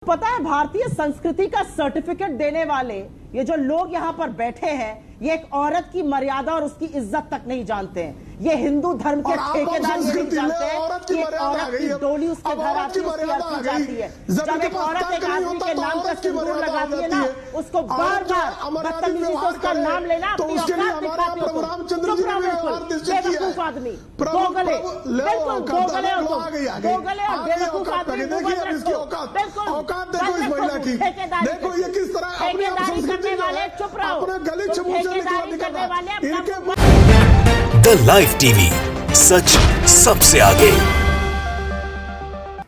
पता है भारतीय संस्कृति का सर्टिफिकेट देने वाले ये जो लोग यहाँ पर बैठे हैं, ये एक औरत की मर्यादा और उसकी इज्जत तक नहीं जानते हैं। ये हिंदू धर्म के ठेकेदार ये नहीं जानते हैं कि एक औरत की डोली उसके घर आती है, उसकी अर्थी जाती है। जब एक औरत एक आदमी के नाम का सिंदूर लगाती है ना, उसको बार बार बदतमीजी से उसका नाम लेना अपनी औकात दिखाती हो। बेवकूफ आदमी, दोगले, बिल्कुल दोगले और बेवकूफ आदमी, देखो ये किस तरह ठेकेदारी करने वाले चुप रहो, ठेकेदारी करने वाले द लाइव टीवी, सच सबसे आगे।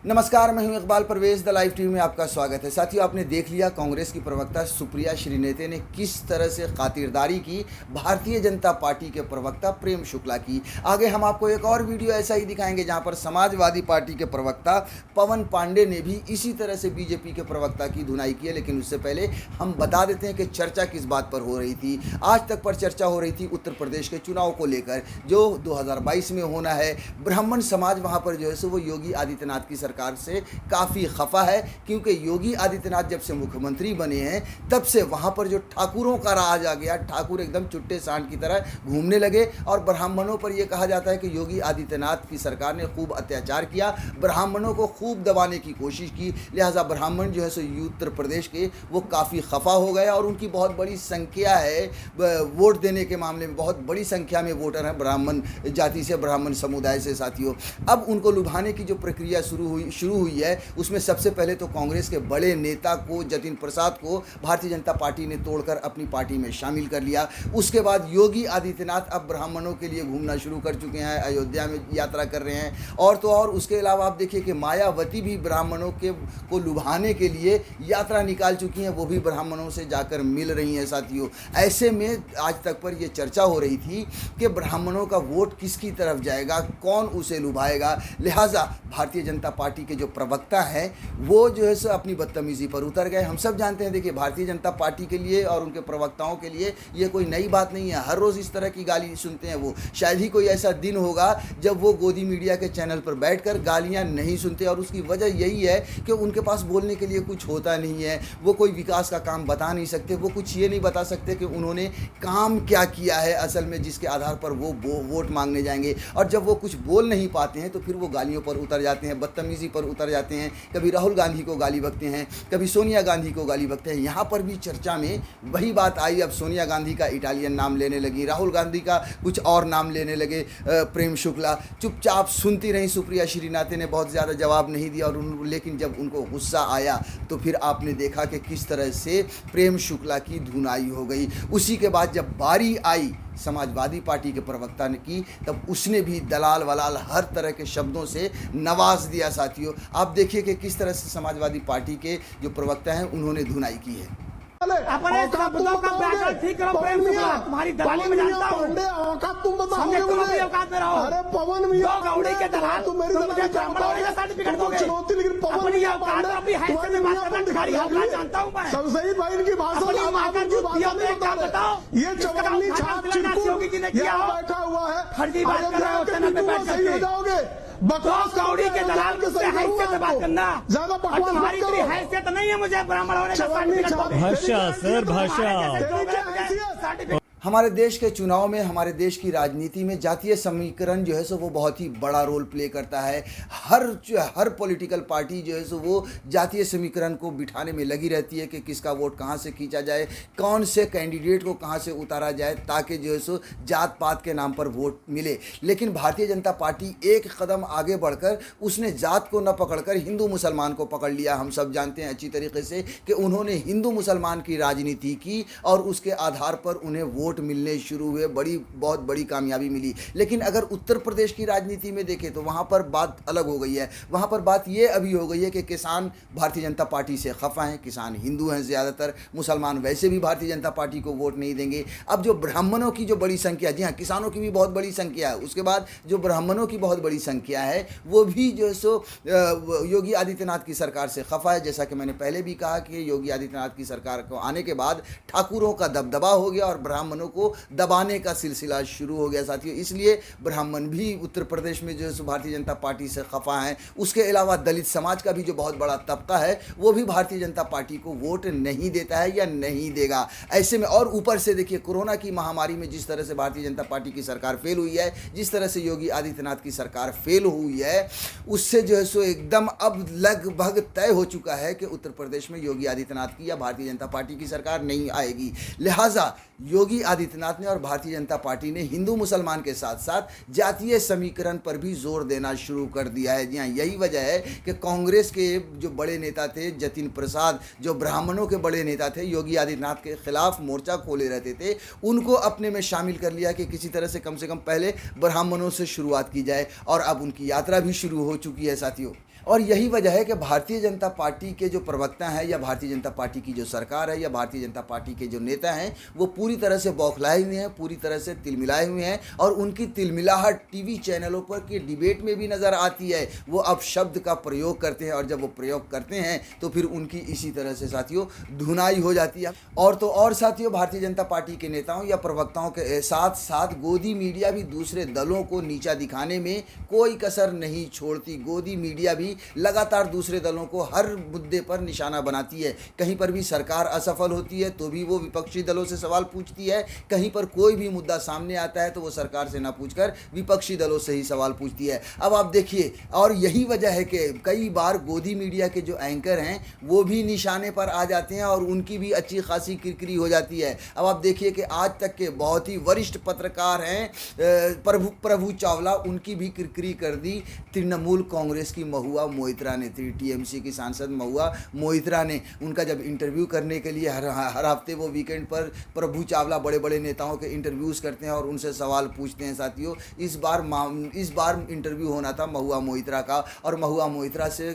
नमस्कार, मैं हूं Iqbal Parvez. The live TV में आपका स्वागत है। साथियों, आपने देख लिया कांग्रेस की प्रवक्ता सुप्रिया श्रीनेते ने किस तरह से खातिरदारी की भारतीय जनता पार्टी के प्रवक्ता प्रेम शुक्ला की। आगे हम आपको एक और वीडियो ऐसा ही दिखाएंगे जहां पर समाजवादी पार्टी के प्रवक्ता पवन पांडे ने भी इसी तरह से बीजेपी के प्रवक्ता की धुनाई की है। लेकिन उससे पहले हम बता देते हैं कि चर्चा किस बात पर हो रही थी। आज तक पर चर्चा हो रही थी उत्तर प्रदेश के चुनाव को लेकर, जो 2022 में होना है। ब्राह्मण समाज वहाँ पर जो है सो वो योगी आदित्यनाथ की सरकार से काफ़ी खफा है, क्योंकि योगी आदित्यनाथ जब से मुख्यमंत्री बने हैं तब से वहाँ पर जो ठाकुरों का राज आ गया, ठाकुर एकदम चुट्टे सांड की तरह घूमने लगे और ब्राह्मणों पर यह कहा जाता है कि योगी आदित्यनाथ की सरकार ने खूब अत्याचार किया, ब्राह्मणों को खूब दबाने की कोशिश की। लिहाजा ब्राह्मण जो है सो उत्तर प्रदेश के वो काफ़ी खफा हो गए और उनकी बहुत बड़ी संख्या है वोट देने के मामले में, बहुत बड़ी संख्या में वोटर हैं ब्राह्मण जाति से, ब्राह्मण समुदाय से। साथियों, अब उनको लुभाने की जो प्रक्रिया शुरू हुई है, उसमें सबसे पहले तो कांग्रेस के बड़े नेता को, जतिन प्रसाद को, भारतीय जनता पार्टी ने तोड़कर अपनी पार्टी में शामिल कर लिया। उसके बाद योगी आदित्यनाथ अब ब्राह्मणों के लिए घूमना शुरू कर चुके हैं, अयोध्या में यात्रा कर रहे हैं। और तो और उसके अलावा आप देखिए कि मायावती भी ब्राह्मणों को लुभाने के लिए यात्रा निकाल चुकी हैं, वो भी ब्राह्मणों से जाकर मिल रही हैं। साथियों, ऐसे में आज तक पर यह चर्चा हो रही थी कि ब्राह्मणों का वोट किसकी तरफ जाएगा, कौन उसे लुभाएगा। लिहाजा भारतीय जनता पार्टी के जो प्रवक्ता हैं वो जो है सो अपनी बदतमीजी पर उतर गए। हम सब जानते हैं, देखिए भारतीय जनता पार्टी के लिए और उनके प्रवक्ताओं के लिए ये कोई नई बात नहीं है। हर रोज़ इस तरह की गाली सुनते हैं वो। शायद ही कोई ऐसा दिन होगा जब वो गोदी मीडिया के चैनल पर बैठकर गालियां नहीं सुनते, और उसकी वजह यही है कि उनके पास बोलने के लिए कुछ होता नहीं है। वो कोई विकास का काम बता नहीं सकते, वो कुछ ये नहीं बता सकते कि उन्होंने काम क्या किया है असल में, जिसके आधार पर वो वोट मांगने जाएंगे। और जब वो कुछ बोल नहीं पाते हैं तो फिर वो गालियों पर उतर जाते हैं, बदतमीजी पर उतर जाते हैं। कभी राहुल गांधी को गाली बकते हैं, कभी सोनिया गांधी को गाली बकते हैं। यहाँ पर भी चर्चा में वही बात आई। अब सोनिया गांधी का इटालियन नाम लेने लगी, राहुल गांधी का कुछ और नाम लेने लगे प्रेम शुक्ला। चुपचाप सुनती रही सुप्रिया श्रीनाथे ने, बहुत ज़्यादा जवाब नहीं दिया। और लेकिन जब उनको गुस्सा आया तो फिर आपने देखा कि किस तरह से प्रेम शुक्ला की धुनाई हो गई। उसी के बाद जब बारी आई समाजवादी पार्टी के प्रवक्ता ने की, तब उसने भी दलाल वलाल हर तरह के शब्दों से नवाज दिया। साथियों, आप देखिए कि किस तरह से समाजवादी पार्टी के जो प्रवक्ता हैं उन्होंने धुनाई की है। अपने शब्दों का व्याकरण ठीक करो प्रेम शुक्ला, तुम्हारी दलाली में जानता हूँ। औकात तुम बताओ, औकात में रहो। अरे पवन मियां, दो गौड़ी के दलाल, तुम मेरी मुझे ब्राह्मण होने का सर्टिफिकेट दोगे। चुनौती, लेकिन पवन अपनी औकात और अपनी हैसियत में बात करना तुम्हारी औकात जानता हूँ मैं। सही भाई, इनकी भाषा अपनी माँ का जो दिया में क्या बताओ, ये चवन्नी छाप योगी जी ने किया हो, बैठा हुआ है, फर्जी बात कर रहे हो चैनल पे बैठ सही हो जाओगे। बकवास कौड़ी के दलाल के से हैसियत से बात करना, ज्यादा बकवास तुम्हारी इतनी हैसियत नहीं है मुझे ब्राह्मण होने का सर्टिफिकेट दोगे। भाषा सर, भाषा। हमारे देश के चुनाव में, हमारे देश की राजनीति में जातीय समीकरण जो है सो वो बहुत ही बड़ा रोल प्ले करता है। हर पॉलिटिकल पार्टी जो है सो वो जातीय समीकरण को बिठाने में लगी रहती है कि किसका वोट कहाँ से खींचा जाए, कौन से कैंडिडेट को कहाँ से उतारा जाए, ताकि जो है सो जात पात के नाम पर वोट मिले। लेकिन भारतीय जनता पार्टी एक कदम आगे बढ़कर उसने जात को न पकड़कर हिंदू मुसलमान को पकड़ लिया। हम सब जानते हैं अच्छी तरीके से कि उन्होंने हिंदू मुसलमान की राजनीति की और उसके आधार पर उन्हें वोट मिलने शुरू हुए, बहुत बड़ी कामयाबी मिली। लेकिन अगर उत्तर प्रदेश की राजनीति में देखें तो वहाँ पर बात अलग हो गई है। वहाँ पर बात ये अभी हो गई है कि किसान भारतीय जनता पार्टी से खफा हैं, किसान हिंदू हैं ज़्यादातर, मुसलमान वैसे भी भारतीय जनता पार्टी को वोट नहीं देंगे। अब जो ब्राह्मणों की जो बड़ी संख्या, जी हाँ, किसानों की भी बहुत बड़ी संख्या है, उसके बाद जो ब्राह्मणों की बहुत बड़ी संख्या है वो भी जो है सो योगी आदित्यनाथ की सरकार से खफा है। जैसा कि मैंने पहले भी कहा कि योगी आदित्यनाथ की सरकार को आने के बाद ठाकुरों का दबदबा हो गया और ब्राह्मणों ब्राह्मणों को दबाने का सिलसिला शुरू हो गया साथियों। इसलिए ब्राह्मण भी उत्तर प्रदेश में जो है भारतीय जनता पार्टी से खफा हैं। उसके अलावा दलित समाज का भी जो बहुत बड़ा तबका है वो भी भारतीय जनता पार्टी को वोट नहीं देता है या नहीं देगा। ऐसे में और ऊपर से देखिए कोरोना की महामारी में जिस तरह से भारतीय जनता पार्टी की सरकार फेल हुई है, जिस तरह से योगी आदित्यनाथ की सरकार फेल हुई है, उससे जो है सो एकदम अब लगभग तय हो चुका है कि उत्तर प्रदेश में योगी आदित्यनाथ की या भारतीय जनता पार्टी की सरकार नहीं आएगी। लिहाजा योगी आदित्यनाथ ने और भारतीय जनता पार्टी ने हिंदू मुसलमान के साथ साथ जातीय समीकरण पर भी जोर देना शुरू कर दिया है। जी हाँ, यही वजह है कि कांग्रेस के जो बड़े नेता थे जतिन प्रसाद, जो ब्राह्मणों के बड़े नेता थे, योगी आदित्यनाथ के खिलाफ मोर्चा खोले रहते थे, उनको अपने में शामिल कर लिया कि किसी तरह से कम पहले ब्राह्मणों से शुरुआत की जाए और अब उनकी यात्रा भी शुरू हो चुकी है साथियों। और यही वजह है कि भारतीय जनता पार्टी के जो प्रवक्ता हैं या भारतीय जनता पार्टी की जो सरकार है या भारतीय जनता पार्टी के जो नेता हैं वो पूरी तरह से बौखलाए हुए हैं, पूरी तरह से तिलमिलाए हुए हैं और उनकी तिलमिलाहट टीवी चैनलों पर के डिबेट में भी नज़र आती है। वो अब शब्द का प्रयोग करते हैं और जब वो प्रयोग करते हैं तो फिर उनकी इसी तरह से साथियों धुनाई हो जाती है। और तो और साथियों, भारतीय जनता पार्टी के नेताओं या प्रवक्ताओं के साथ साथ गोदी मीडिया भी दूसरे दलों को नीचा दिखाने में कोई कसर नहीं छोड़ती। गोदी मीडिया भी लगातार दूसरे दलों को हर मुद्दे पर निशाना बनाती है। कहीं पर भी सरकार असफल होती है तो भी वो विपक्षी दलों से सवाल पूछती है, कहीं पर कोई भी मुद्दा सामने आता है तो वो सरकार से ना पूछकर विपक्षी दलों से ही सवाल पूछती है। अब आप देखिए, और यही वजह है कि कई बार गोदी मीडिया के जो एंकर हैं वो भी निशाने पर आ जाते हैं और उनकी भी अच्छी खासी किरकिरी हो जाती है। अब आप देखिए कि आज तक के बहुत ही वरिष्ठ पत्रकार हैं प्रभु चावला, उनकी भी किरकिरी कर दी तृणमूल कांग्रेस की महुआ मोइत्रा ने, टीएमसी की सांसद महुआ मोइत्रा ने। उनका जब इंटरव्यू करने के लिए हर हफ्ते वो वीकेंड पर प्रभु चावला बड़े बड़े नेताओं के इंटरव्यूज़ करते हैं और उनसे सवाल पूछते हैं साथियों। इस बार इंटरव्यू होना था महुआ मोइत्रा का और महुआ मोइत्रा से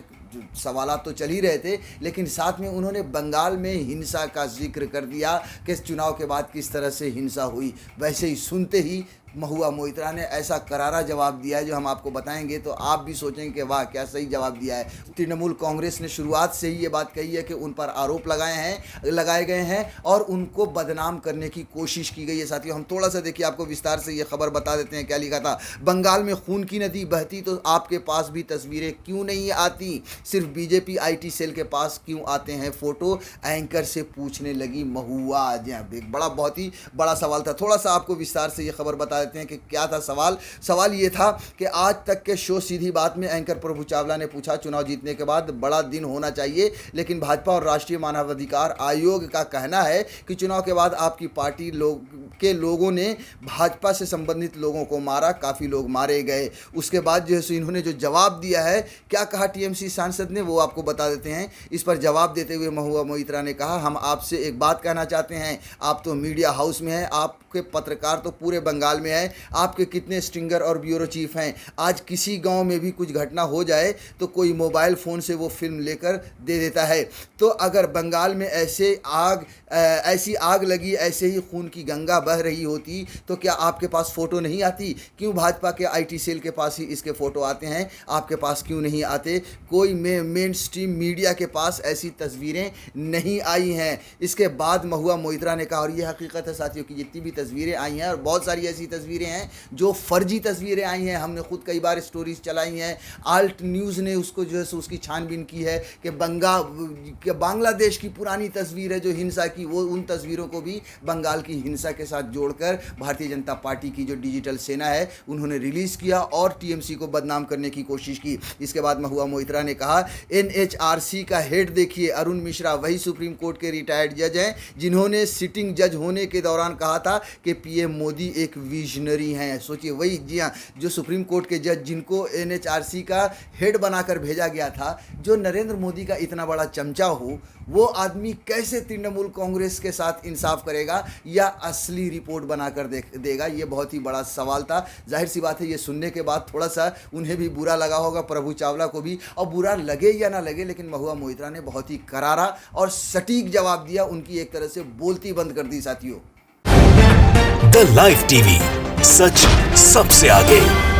सवालात तो चल ही रहे थे, लेकिन साथ में उन्होंने बंगाल में हिंसा का जिक्र कर दिया कि चुनाव के बाद किस तरह से हिंसा हुई। वैसे ही सुनते ही महुआ मोइत्रा ने ऐसा करारा जवाब दिया है जो हम आपको बताएंगे तो आप भी सोचेंगे कि वाह क्या सही जवाब दिया है। तृणमूल कांग्रेस ने शुरुआत से ही ये बात कही है कि उन पर आरोप लगाए गए हैं और उनको बदनाम करने की कोशिश की गई है। साथियों, हम थोड़ा सा देखिए, आपको विस्तार से ये खबर बता देते हैं। क्या लिखा था? बंगाल में खून की नदी बहती तो आपके पास भी तस्वीरें क्यों नहीं आती? सिर्फ बीजेपी आईटी सेल के पास क्यों आते हैं फोटो? एंकर से पूछने लगी महुआ। एक बहुत ही बड़ा सवाल था। थोड़ा सा आपको विस्तार से ये खबर बता देते हैं कि क्या था सवाल ये था कि आज तक के शो सीधी बात में एंकर प्रभु चावला ने पूछा, चुनाव जीतने के बाद बड़ा दिन होना चाहिए, लेकिन भाजपा और राष्ट्रीय मानवाधिकार आयोग का कहना है कि चुनाव के बाद आपकी पार्टी के लोगों ने भाजपा से संबंधित लोगों को मारा, काफ़ी लोग मारे गए। उसके बाद जो है इन्होंने जो जवाब दिया है, क्या कहा टीएमसी सांसद ने, वो आपको बता देते हैं। इस पर जवाब देते हुए महुआ मोइत्रा ने कहा, हम आपसे एक बात कहना चाहते हैं, आप तो मीडिया हाउस में हैं, आपके पत्रकार तो पूरे बंगाल में हैं, आपके कितने स्ट्रिंगर और ब्यूरो चीफ हैं। आज किसी गांव में भी कुछ घटना हो जाए तो कोई मोबाइल फ़ोन से वो फिल्म लेकर दे देता है। तो अगर बंगाल में ऐसी आग लगी, ऐसे ही खून की गंगा बह रही होती तो क्या आपके पास फ़ोटो नहीं आती? क्यों भाजपा के आईटी सेल के पास ही इसके फ़ोटो आते हैं, आपके पास क्यों नहीं आते? कोई मेन स्ट्रीम मीडिया के पास ऐसी तस्वीरें नहीं आई हैं। इसके बाद महुआ मोइत्रा ने कहा, और ये हकीकत है साथियों की जितनी भी तस्वीरें आई हैं, और बहुत सारी ऐसी तस्वीरें हैं जो फर्जी तस्वीरें आई हैं, हमने खुद कई बार स्टोरीज चलाई हैं। आल्ट न्यूज़ ने उसको जो है उसकी छानबीन की है कि बांग्लादेश की पुरानी तस्वीर है जो हिंसा की, वो उन तस्वीरों को भी बंगाल की हिंसा के साथ जोड़कर भारतीय जनता पार्टी की जो डिजिटल सेना है उन्होंने रिलीज़ किया और टीएमसी को बदनाम करने की कोशिश की। इसके बाद महुआ मोइत्रा ने कहा, एनएचआरसी का हेड देखिए, अरुण मिश्रा वही सुप्रीम कोर्ट के रिटायर्ड जज हैं जिन्होंने सिटिंग जज होने के दौरान कहा था कि पीएम मोदी एक विजनरी हैं। सोचिए, वही, जी हाँ, जो सुप्रीम कोर्ट के जज जिनको एनएचआरसी का हेड बनाकर भेजा गया था, जो नरेंद्र मोदी का इतना बड़ा चमचा हो, वो आदमी कैसे तृणमूल कांग्रेस के साथ इंसाफ करेगा या असली रिपोर्ट बनाकर देगा? ये बहुत ही बड़ा सवाल था। जाहिर सी बात है ये सुनने के बाद थोड़ा सा उन्हें भी बुरा लगा होगा, प्रभु चावला को भी, और बुरा लगे या ना लगे, लेकिन महुआ मोइत्रा ने बहुत ही करारा और सटीक जवाब दिया, उनकी एक तरह से बोलती बंद कर दी साथियों। द लाइव टीवी, सच सबसे आगे।